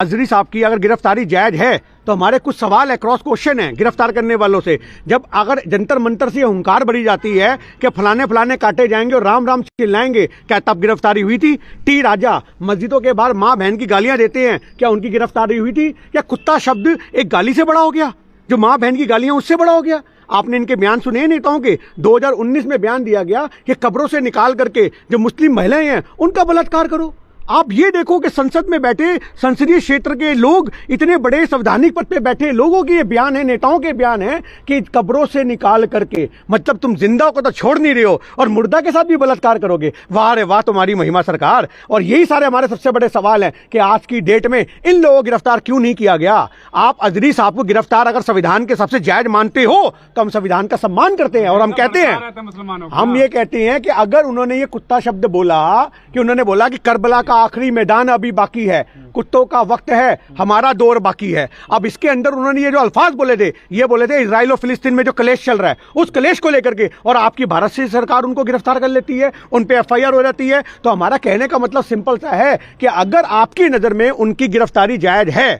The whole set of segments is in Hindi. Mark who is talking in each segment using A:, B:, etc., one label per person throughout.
A: अजहरी साहब की अगर गिरफ्तारी जायज है तो हमारे कुछ सवाल है, क्रॉस क्वेश्चन है गिरफ्तार करने वालों से। जब अगर जंतर मंतर से हुंकार भरी जाती है कि फलाने फलाने काटे जाएंगे और राम राम चिल्लाएंगे, क्या तब गिरफ्तारी हुई थी? टी राजा मस्जिदों के बाहर माँ बहन की गालियां देते हैं, क्या उनकी गिरफ्तारी हुई थी? या कुत्ता शब्द एक गाली से बड़ा हो गया? जो माँ बहन की गालियां उससे बड़ा हो गया? आपने इनके बयान सुने नेताओं के? 2019 में बयान दिया गया कि कब्रों से निकाल करके जो मुस्लिम महिलाएं हैं उनका बलात्कार करो। आप ये देखो कि संसद में बैठे संसदीय क्षेत्र के लोग, इतने बड़े संवैधानिक पद पे बैठे लोगों के ये बयान है, नेताओं के बयान है कि कब्रों से निकाल करके, मतलब तुम जिंदा को तो छोड़ नहीं रहे हो और मुर्दा के साथ भी बलात्कार करोगे। वाह रे वाह तुम्हारी महिमा सरकार। और यही सारे हमारे सबसे बड़े सवाल हैं कि आज की डेट में इन लोगों को गिरफ्तार क्यों नहीं किया गया? आप अजहरी साहब को गिरफ्तार अगर संविधान के सबसे जायज मानते हो तो हम संविधान का सम्मान करते हैं और हम कहते हैं, हम ये कहते हैं कि अगर उन्होंने ये कुत्ता शब्द बोला, कि उन्होंने बोला कि करबला का आखिरी मैदान अभी बाकी है, कुत्तों का वक्त है, हमारा दौर बाकी है। अब इसके अंदर उन्होंने ये जो अल्फाज बोले थे, ये बोले थे इजराइल और फिलिस्तीन में जो कलेश चल रहा है, उस कलेश को लेकर के, और आपकी भारत से सरकार उनको गिरफ्तार कर लेती है, उन पे एफआईआर हो जाती है। तो हमारा कहने का मतलब सिंपल सा है कि अगर आपकी नजर में उनकी गिरफ्तारी जायज है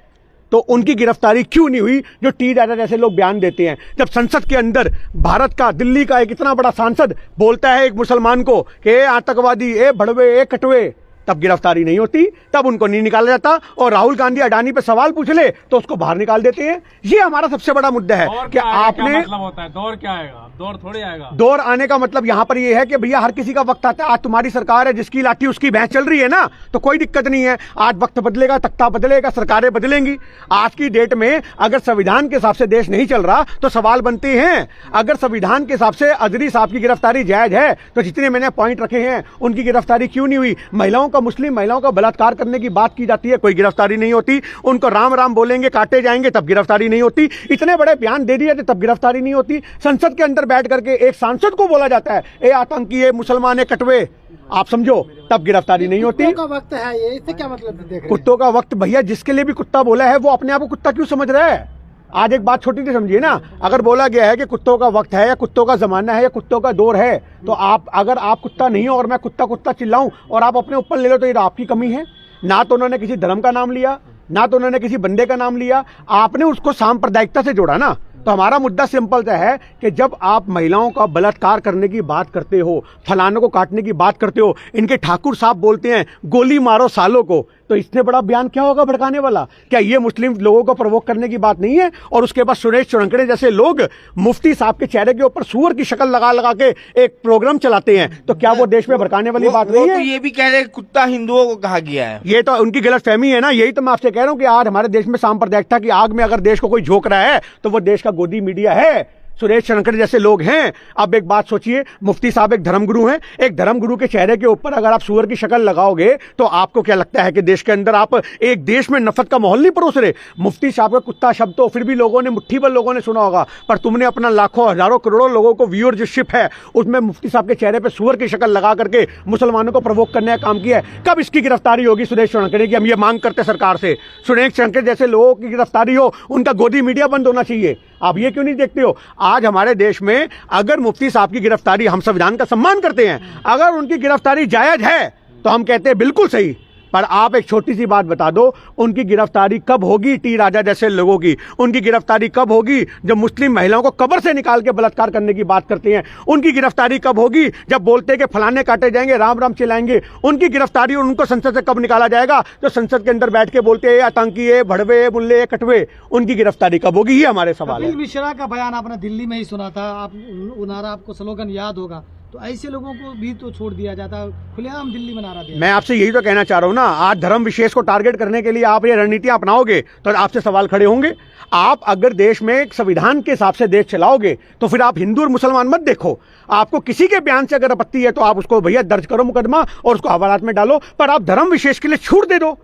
A: तो उनकी गिरफ्तारी क्यों नहीं हुई? जो टी दादा जैसे लोग बयान देते हैं, जब संसद के अंदर भारत का, दिल्ली का एक इतना बड़ा सांसद बोलता है एक मुसलमान को कि ए आतंकवादी, ए भड़वे, ए कटवे, तब गिरफ्तारी नहीं होती, तब उनको नहीं निकाला जाता। और राहुल गांधी अडानी पे सवाल पूछ ले तो उसको बाहर निकाल देते हैं। ये हमारा सबसे बड़ा मुद्दा है कि आपने,
B: क्या मतलब होता है दौर क्या आएगा? दौर थोड़ी आएगा।
A: दौर आने का मतलब यहां पर ये है कि भैया हर किसी का वक्त आता है। आज तुम्हारी सरकार है, जिसकी लाठी उसकी भैंस चल रही है ना, तो कोई दिक्कत नहीं है। आज वक्त बदलेगा, तख्ता बदलेगा, सरकारें बदलेंगी। आज की डेट में अगर संविधान के हिसाब से देश नहीं चल रहा तो सवाल बनते हैं। अगर संविधान के हिसाब से अजहरी साहब की गिरफ्तारी जायज है तो जितने मैंने पॉइंट रखे हैं उनकी गिरफ्तारी क्यों नहीं हुई? महिलाओं का, मुस्लिम महिलाओं का बलात्कार करने की बात की जाती है, कोई गिरफ्तारी नहीं होती। उनको राम राम बोलेंगे, काटे जाएंगे, तब गिरफ्तारी नहीं होती। इतने बड़े बयान दे दिए तब गिरफ्तारी नहीं होती। संसद के अंदर बैठ करके एक सांसद को बोला जाता है ए आतंकी, ए मुसलमान, ए कटवे, आप समझो, तब गिरफ्तारी नहीं होती।
C: कुत्तों का वक्त है ये, इससे क्या मतलब देख रहे हैं?
A: कुत्तों का वक्त, भैया जिसके लिए भी कुत्ता बोला है वो अपने आप को कुत्ता क्यों समझ रहा है? आज एक बात छोटी सी समझिए ना, अगर बोला गया है कि कुत्तों का वक्त है या कुत्तों का जमाना है या कुत्तों का दौर है, तो आप, अगर आप कुत्ता नहीं हो और मैं कुत्ता कुत्ता चिल्लाऊं और आप अपने ऊपर ले लो तो ये आपकी कमी है। ना तो उन्होंने किसी धर्म का नाम लिया, ना तो उन्होंने किसी बंदे का नाम लिया, आपने उसको सांप्रदायिकता से जोड़ा ना। तो हमारा मुद्दा सिंपल सा है कि जब आप महिलाओं का बलात्कार करने की बात करते हो, फलानों को काटने की बात करते हो, इनके ठाकुर साहब बोलते हैं गोली मारो सालों को, तो इससे बड़ा बयान क्या होगा भड़काने वाला? क्या ये मुस्लिम लोगों को प्रवोक करने की बात नहीं है? और उसके बाद सुरेश चौरंकड़े जैसे लोग मुफ्ती साहब के चेहरे के ऊपर सूअर की शक्ल लगा लगा के एक प्रोग्राम चलाते हैं, तो क्या वो देश में भड़काने वाली बात नहीं है?
D: तो ये भी कह रहे हैं कुत्ता हिंदुओं को कहा गया है।
A: ये तो उनकी गलतफहमी है ना। यही तो मैं आपसे कह रहा हूं कि आज हमारे देश में सांप्रदायिकता की आग में अगर देश को कोई झोंक रहा है तो वो देश का गोदी मीडिया है, सुरेश चौरंकड़े जैसे लोग हैं। अब एक बात सोचिए, मुफ्ती साहब एक धर्मगुरु हैं, एक धर्मगुरु के चेहरे के ऊपर अगर आप सूअर की शक्ल लगाओगे तो आपको क्या लगता है कि देश के अंदर आप एक देश में नफरत का माहौल नहीं परोस रहे? मुफ्ती साहब का कुत्ता शब्द तो फिर भी लोगों ने, मुट्ठी भर लोगों ने सुना होगा, पर तुमने अपना लाखों हजारों करोड़ों लोगों को व्यूअरशिप है उसमें मुफ्ती साहब के चेहरे पर सूअर की शक्ल लगा करके मुसलमानों को प्रवोक करने का काम किया है। कब इसकी गिरफ्तारी होगी सुरेश चौरंकड़े की? हम ये मांग करते सरकार से, सुरेश चौरंकड़े जैसे लोगों की गिरफ्तारी हो, उनका गोदी मीडिया बंद होना चाहिए। आप ये क्यों नहीं देखते हो? आज हमारे देश में अगर मुफ्ती साहब की गिरफ्तारी, हम संविधान का सम्मान करते हैं, अगर उनकी गिरफ्तारी जायज है तो हम कहते हैं बिल्कुल सही। पर आप एक छोटी सी बात बता दो, उनकी गिरफ्तारी कब होगी? टी राजा जैसे लोगों की उनकी गिरफ्तारी कब होगी? जब मुस्लिम महिलाओं को कब्र से निकाल के बलात्कार करने की बात करते हैं, उनकी गिरफ्तारी कब होगी? जब बोलते हैं कि फलाने काटे जाएंगे, राम राम चिल्लाएंगे, उनकी गिरफ्तारी और उनको संसद से कब निकाला जाएगा? जो संसद के अंदर बैठ के बोलते हैं आतंकी, भड़वे, बुल्ले, कटवे, उनकी गिरफ्तारी कब होगी? ये हमारे सवाल है।
C: कपिल मिश्रा का बयान आपने दिल्ली में ही सुना था, आप उनारा, आपको स्लोगन याद होगा, तो ऐसे लोगों को भी तो छोड़ दिया जाता, खुलेआम दिल्ली में नारा दिया।
A: मैं आपसे यही तो कहना चाह रहा हूं ना, आज धर्म विशेष को टारगेट करने के लिए आप ये रणनीतियां अपनाओगे तो आपसे सवाल खड़े होंगे। आप अगर देश में एक संविधान के हिसाब से देश चलाओगे तो फिर आप हिंदू और मुसलमान मत देखो। आपको किसी के बयान से अगर आपत्ति है तो आप उसको भैया दर्ज करो मुकदमा और उसको हवालात में डालो, पर आप धर्म विशेष के लिए छूट दे दो।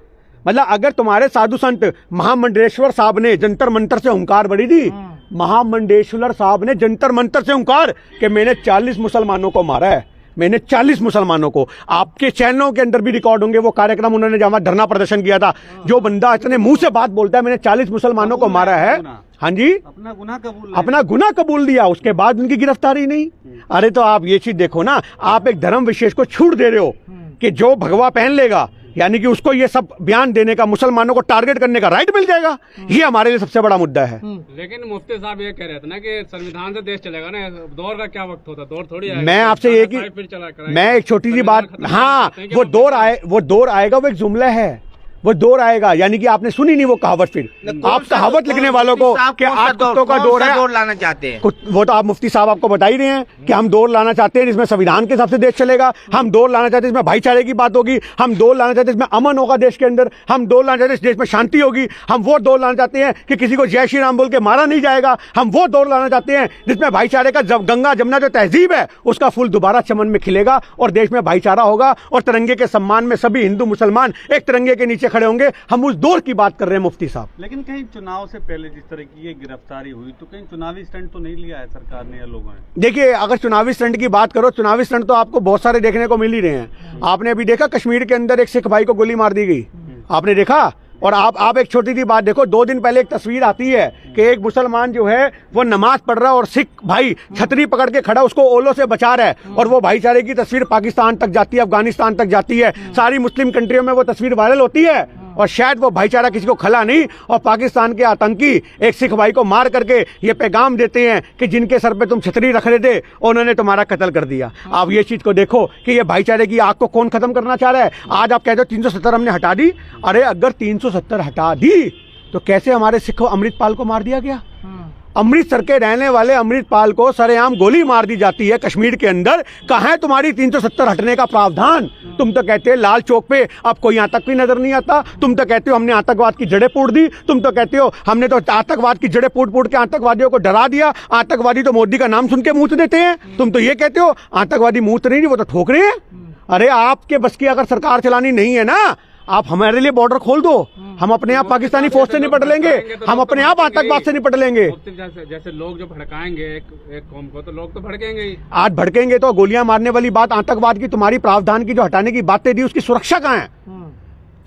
A: मतलब अगर तुम्हारे साधु संत महामंडलेश्वर साहब ने जंतर मंतर से हुंकार भरी थी, महामंडलेश्वर साहब ने जंतर मंतर से हुंकार कि मैंने 40 मुसलमानों को मारा है, मैंने 40 मुसलमानों को, आपके चैनलों के अंदर भी रिकॉर्ड होंगे वो कार्यक्रम उन्होंने जहां धरना प्रदर्शन किया था, जो बंदा इतने मुंह से बात बोलता है मैंने 40 मुसलमानों को मारा है, हाँ जी, अपना गुनाह कबूल दिया, उसके बाद उनकी गिरफ्तारी नहीं। अरे तो आप ये चीज देखो ना, आप एक धर्म विशेष को छूट दे रहे हो कि जो भगवा पहन लेगा, यानी कि उसको ये सब बयान देने का, मुसलमानों को टारगेट करने का राइट मिल जाएगा। ये हमारे लिए सबसे बड़ा मुद्दा है।
B: लेकिन मुफ्ती साहब ये कह रहे थे ना कि संविधान से देश चलेगा ना, दौर का क्या वक्त होता, दौर थोड़ी आएगा।
A: मैं आपसे एक मैं एक छोटी सी बात, हाँ वो दौर आएगा, वो एक जुमला है, वो दौर आएगा। यानी कि आपने सुनी नहीं वो कहावत। फिर आप कहावत लिखने वालों को कि आज कुत्तों का दौर है,
D: दौर लाना चाहते हैं,
A: वो तो आप मुफ्ती साहब आपको बता ही रहे हैं कि हम दौर लाना चाहते हैं जिसमें संविधान के हिसाब से देश चलेगा, हम दौर लाना चाहते हैं जिसमें भाईचारे की बात होगी, हम दौर लाना चाहते हैं जिसमें अमन होगा देश के अंदर, हम दौर लाना चाहते हैं देश में शांति होगी, हम वो दौर लाना चाहते हैं कि किसी को जय श्री राम बोल के मारा नहीं जाएगा, हम वो दौर लाना चाहते हैं जिसमें भाईचारे का गंगा जमुना जो तहजीब है उसका फूल दोबारा चमन में खिलेगा और देश में भाईचारा होगा और तिरंगे के सम्मान में सभी हिंदू मुसलमान एक तिरंगे के नीचे खड़े होंगे। हम दौर की बात कर रहे हैं मुफ्ती साहब।
E: लेकिन कहीं चुनाव से पहले जिस तरह की ये गिरफ्तारी हुई तो कहीं चुनावी स्टंट तो नहीं लिया है सरकार ने या लोगों ने?
A: देखिए, अगर चुनावी स्टंट की बात करो, चुनावी स्टंट तो आपको बहुत सारे देखने को मिल ही रहे हैं। आपने अभी देखा कश्मीर के अंदर एक सिख भाई को गोली मार दी गई, आपने देखा। और आप एक छोटी सी बात देखो, 2 दिन पहले एक तस्वीर आती है कि एक मुसलमान जो है वो नमाज पढ़ रहा है और सिख भाई छतरी पकड़ के खड़ा उसको ओलों से बचा रहा है और वो भाईचारे की तस्वीर पाकिस्तान तक जाती है, अफगानिस्तान तक जाती है, सारी मुस्लिम कंट्रियों में वो तस्वीर वायरल होती है और शायद वो भाईचारा किसी को खला नहीं और पाकिस्तान के आतंकी एक सिख भाई को मार करके ये पैगाम देते हैं कि जिनके सर पे तुम छतरी रख रहे थे उन्होंने तुम्हारा कत्ल कर दिया। आप ये चीज को देखो कि ये भाईचारे की आग को कौन खत्म करना चाह रहा है। आज आप कहते हो 370 हमने हटा दी, अरे अगर 370 हटा दी तो कैसे हमारे सिखों अमृतपाल को मार दिया गया? अमृतसर के रहने वाले अमृतपाल को सरेआम गोली मार दी जाती है कश्मीर के अंदर। कहाँ है तुम्हारी 370 हटने का प्रावधान? तुम तो कहते हो लाल चौक पे अब कोई आतंकी नजर नहीं आता, तुम तो कहते हो हमने आतंकवाद की जड़ें पूड दी, तुम तो कहते हो हमने तो आतंकवाद की जड़ें पूड के आतंकवादियों को डरा दिया, आतंकवादी तो मोदी का नाम सुन के मुंह देते हैं। तुम तो ये कहते हो आतंकवादी मुंह नहीं, वो तो ठोक रहे हैं। अरे आपके बस की अगर सरकार चलानी नहीं है ना, आप हमारे लिए बॉर्डर खोल दो, हम अपने आप पाकिस्तानी फौज से निपट लेंगे, हम अपने आप आतंकवाद से निपट लेंगे।
B: जैसे लोग जो भड़काएंगे एक कौम को, तो लोग तो भड़केंगे ही।
A: आज भड़केंगे तो गोलियां मारने वाली बात आतंकवाद की, तुम्हारी प्रावधान की जो हटाने की बातें दी उसकी सुरक्षा कहाँ है?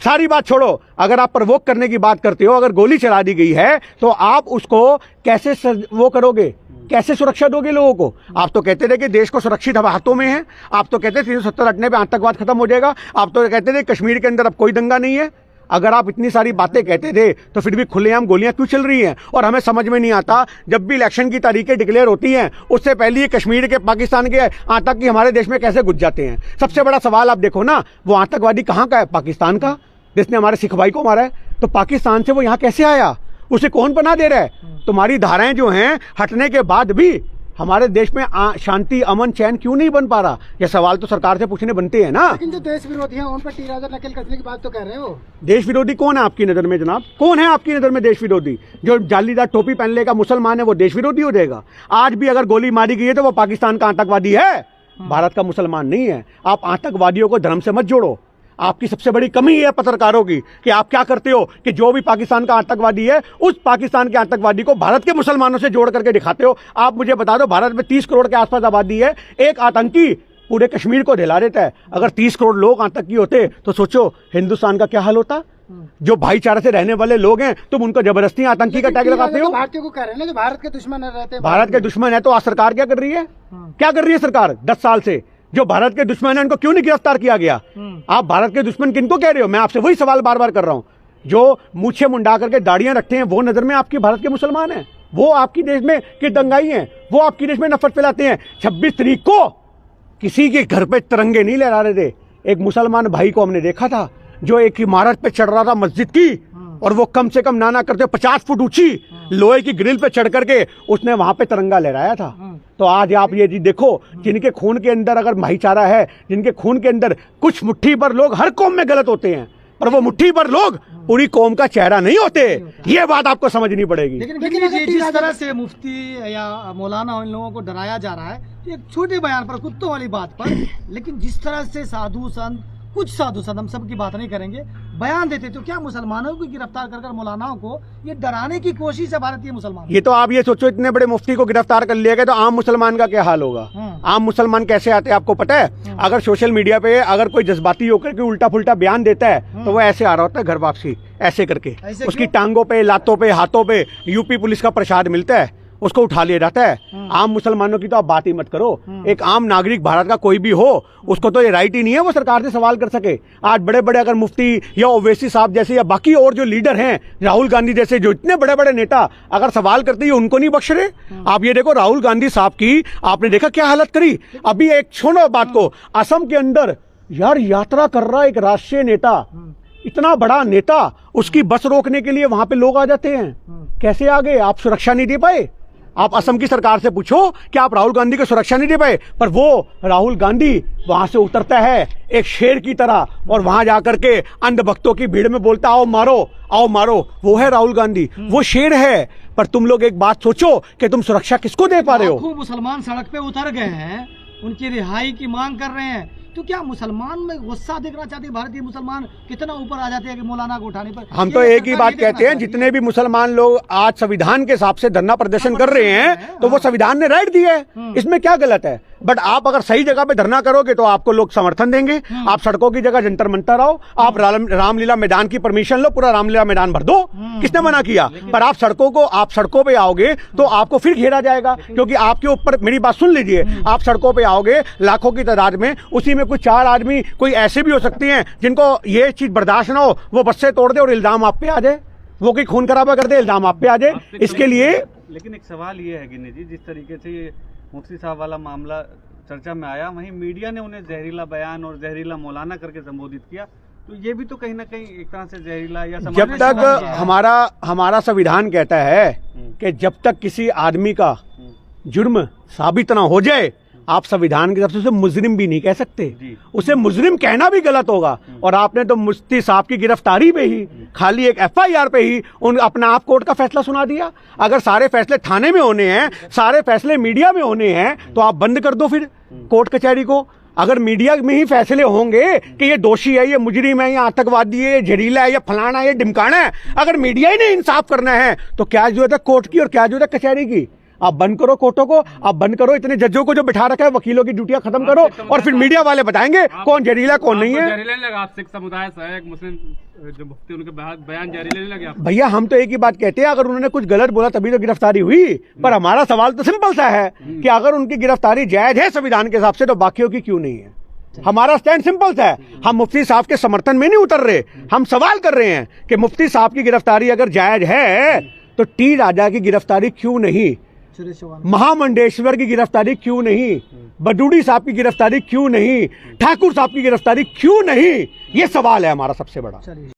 A: सारी बात छोड़ो, अगर आप प्रवोक करने की बात करते हो, अगर गोली चला दी गई है तो आप उसको कैसे वो करोगे, कैसे सुरक्षा दोगे लोगों को? आप तो कहते थे कि देश को सुरक्षित हाथों में है, आप तो कहते थे 370 हटने पे आतंकवाद खत्म हो जाएगा, आप तो कहते थे कश्मीर के अंदर अब कोई दंगा नहीं है। अगर आप इतनी सारी बातें कहते थे तो फिर भी खुलेआम गोलियां क्यों चल रही हैं? और हमें समझ में नहीं आता, जब भी इलेक्शन की तारीखें डिक्लेयर होती हैं उससे पहले ही कश्मीर के पाकिस्तान के आतंकी हमारे देश में कैसे घुस जाते हैं। सबसे बड़ा सवाल आप देखो ना, वो आतंकवादी कहाँ का है? पाकिस्तान का, जिसने हमारे सिख भाई को मारा है। तो पाकिस्तान से वो यहाँ कैसे आया? उसे कौन पनाह दे रहा है? तुम्हारी धाराएं जो हैं हटने के बाद भी हमारे देश में शांति अमन चैन क्यों नहीं बन पा रहा? ये सवाल तो सरकार से पूछने बनते हैं ना।
C: लेकिन जो देश विरोधी हैं उन पर टीराजर नकल कसने की बात तो कर रहे हो।
A: देश विरोधी कौन है आपकी नजर में जनाब? कौन है आपकी नजर में देश विरोधी? जो जालीदार टोपी पहन लेगा मुसलमान है वो देश विरोधी हो जाएगा? आज भी अगर गोली मारी गई है तो वो पाकिस्तान का आतंकवादी है, भारत का मुसलमान नहीं है। आप आतंकवादियों को धर्म से मत जोड़ो। आपकी सबसे बड़ी कमी है पत्रकारों की कि आप क्या करते हो कि जो भी पाकिस्तान का आतंकवादी है उस पाकिस्तान के आतंकवादी को भारत के मुसलमानों से जोड़ करके दिखाते हो। आप मुझे बता दो, भारत में 30 करोड़ के आसपास आबादी है, एक आतंकी पूरे कश्मीर को दिला देता है। अगर 30 करोड़ लोग आतंकी होते तो सोचो हिंदुस्तान का क्या हाल होता। जो भाईचारे से रहने वाले लोग हैं तुम उनको जबरदस्ती आतंकी का टैग लगाते हो।
C: भारतीयों को कह रहे हैं ना, जो भारत के दुश्मन रहते हैं,
A: भारत के दुश्मन है तो आज सरकार क्या कर रही है? क्या कर रही है सरकार 10 साल से? जो भारत के दुश्मन है उनको क्यों नहीं गिरफ्तार किया गया? आप भारत के दुश्मन किनको कह रहे हो? मैं आपसे वही सवाल बार बार कर रहा हूं। जो मूछे मुंडा करके दाढ़ियां रखते हैं वो नजर में आपकी भारत के मुसलमान हैं, वो आपकी देश में के दंगाई हैं, वो आपकी देश में नफरत फैलाते हैं। 26 तारीख को किसी के घर पे तिरंगे नहीं लहरा रहे थे। एक मुसलमान भाई को हमने देखा था जो एक इमारत पे चढ़ रहा था मस्जिद की, और वो कम से कम ना करते 50 फुट ऊंची लोहे की ग्रिल पे चढ़ करके उसने वहां पे तिरंगा लहराया था। तो आज आप ये जी देखो, जिनके खून के अंदर अगर भाईचारा है, जिनके खून के अंदर कुछ मुट्ठी भर लोग हर कौम में गलत होते हैं, पर वो मुट्ठी भर लोग पूरी कौम का चेहरा नहीं होते। ये बात आपको समझनी पड़ेगी।
C: लेकिन जिस तरह से मुफ्ती या मौलाना इन लोगों को डराया जा रहा है, एक छोटे बयान पर, कुत्तों वाली बात पर, लेकिन जिस तरह से साधु संत, कुछ साधु संत, हम सब की बात नहीं करेंगे, बयान देते, तो क्या मुसलमानों को गिरफ्तार कर मौलानाओं को ये डराने की कोशिश है भारतीय मुसलमान? ये
A: तो आप ये सोचो, इतने बड़े मुफ्ती को गिरफ्तार कर लिया गया तो आम मुसलमान का क्या हाल होगा? आम मुसलमान कैसे आते हैं आपको पता है? अगर सोशल मीडिया पे अगर कोई जज्बाती होकर के उल्टा फुल्टा बयान देता है तो वो ऐसे आ रहा होता है घर वापसी, ऐसे करके उसकी टांगों पे, लातों पे, हाथों पे यूपी पुलिस का प्रसाद मिलता है उसको उठा लिया जाता है। आम मुसलमानों की तो आप बात ही मत करो। एक आम नागरिक भारत का कोई भी हो, उसको तो ये राइट ही नहीं है वो सरकार से सवाल कर सके। आज बड़े बड़े अगर मुफ्ती या ओवैसी साहब जैसे या बाकी और जो लीडर हैं, राहुल गांधी जैसे जो इतने बड़े बड़े नेता अगर सवाल करते हैं, उनको नहीं बख्श रहे। आप ये देखो राहुल गांधी साहब की आपने देखा क्या हालत करी। अभी एक छोड़ो बात को, असम के अंदर यार यात्रा कर रहा एक राष्ट्रीय नेता, इतना बड़ा नेता, उसकी बस रोकने के लिए वहां पे लोग आ जाते हैं। कैसे आ गए? आप सुरक्षा नहीं दे पाए। आप असम की सरकार से पूछो कि आप राहुल गांधी को सुरक्षा नहीं दे पाए। पर वो राहुल गांधी वहां से उतरता है एक शेर की तरह और वहां जाकर के अंधभक्तों की भीड़ में बोलता आओ मारो, आओ मारो। वो है राहुल गांधी, वो शेर है। पर तुम लोग एक बात सोचो कि तुम सुरक्षा किसको दे पा रहे हो?
C: लाखों मुसलमान सड़क पे उतर गए हैं, उनकी रिहाई की मांग कर रहे हैं। तो क्या मुसलमान में गुस्सा देखना चाहते हैं? भारतीय मुसलमान कितना ऊपर आ जाते हैं कि मौलाना को उठाने पर।
A: हम तो एक ही बात कहते हैं, जितने भी मुसलमान लोग आज संविधान के हिसाब से धरना प्रदर्शन कर रहे हैं तो वो संविधान ने राइट दिया है, इसमें क्या गलत है? बट आप अगर सही जगह पे धरना करोगे तो आपको लोग समर्थन देंगे। आप सड़कों की जगह जंतर मंतर आओ, आप रामलीला मैदान की परमिशन लो, पूरा रामलीला मैदान भर दो, किसने मना किया? पर आप सड़कों पे आओगे तो आपको फिर घेरा जाएगा, क्योंकि आपके ऊपर, मेरी बात सुन लीजिए, आप सड़कों पे आओगे लाखों की तादाद में, उसी में कुछ 4 आदमी कोई ऐसे भी हो सकते हैं जिनको ये चीज बर्दाश्त ना हो, वो बस से तोड़ दे और इल्जाम आप पे आ जाए, वो कोई खून खराबा कर दे, इल्जाम आप पे आ जाए। इसके लिए
E: लेकिन एक सवाल ये है गिन्नी जी, जिस तरीके से ये मुफ्ती साहब वाला मामला चर्चा में आया, वहीं मीडिया ने उन्हें जहरीला बयान और जहरीला मौलाना करके संबोधित किया, तो ये भी तो कहीं ना कहीं एक तरह से जहरीला या
A: जब तक हमारा संविधान कहता है कि जब तक किसी आदमी का जुर्म साबित ना हो जाए, आप संविधान की तरफ से उसे मुजरिम भी नहीं कह सकते, उसे मुजरिम कहना भी गलत होगा। और आपने तो मुफ्ती साहब की गिरफ्तारी पे ही, खाली एक FIR पे ही अपना आप कोर्ट का फैसला सुना दिया। अगर सारे फैसले थाने में होने हैं, सारे फैसले मीडिया में होने हैं, तो आप बंद कर दो फिर कोर्ट कचहरी को। अगर मीडिया में ही फैसले होंगे कि ये दोषी है, ये मुजरिम है, ये आतंकवादी है, ये जहरीला है, ये फलाना है, ये ढिमकाना है, अगर मीडिया ही ने इंसाफ करना है तो क्या जरूरत है कोर्ट की और क्या जरूरत है कचहरी की? आप बंद करो कोर्टों को, आप बंद करो इतने जजों को जो बिठा रखा है, वकीलों की ड्यूटियां खत्म करो, और फिर मीडिया वाले बताएंगे कौन जहरीला कौन नहीं है।
B: जहरीला लगा? आप सिख समुदाय से एक मुस्लिम जो मुफ्ती, उनके बयान जहरीले नहीं लगे आपको?
A: भैया हम तो एक ही बात कहते हैं, अगर उन्होंने कुछ गलत बोला तभी तो गिरफ्तारी हुई। पर हमारा सवाल तो सिंपल सा है कि अगर उनकी गिरफ्तारी जायज है संविधान के हिसाब से, तो बाकियों की क्यों नहीं है? हमारा स्टैंड सिंपल सा है, हम मुफ्ती साहब के समर्थन में नहीं उतर रहे, हम सवाल कर रहे हैं कि मुफ्ती साहब की गिरफ्तारी अगर जायज है तो T राजा की गिरफ्तारी क्यों नहीं, महामंडेश्वर की गिरफ्तारी क्यों नहीं, बडूडी साहब की गिरफ्तारी क्यों नहीं, ठाकुर साहब की गिरफ्तारी क्यों नहीं? ये सवाल है हमारा सबसे बड़ा।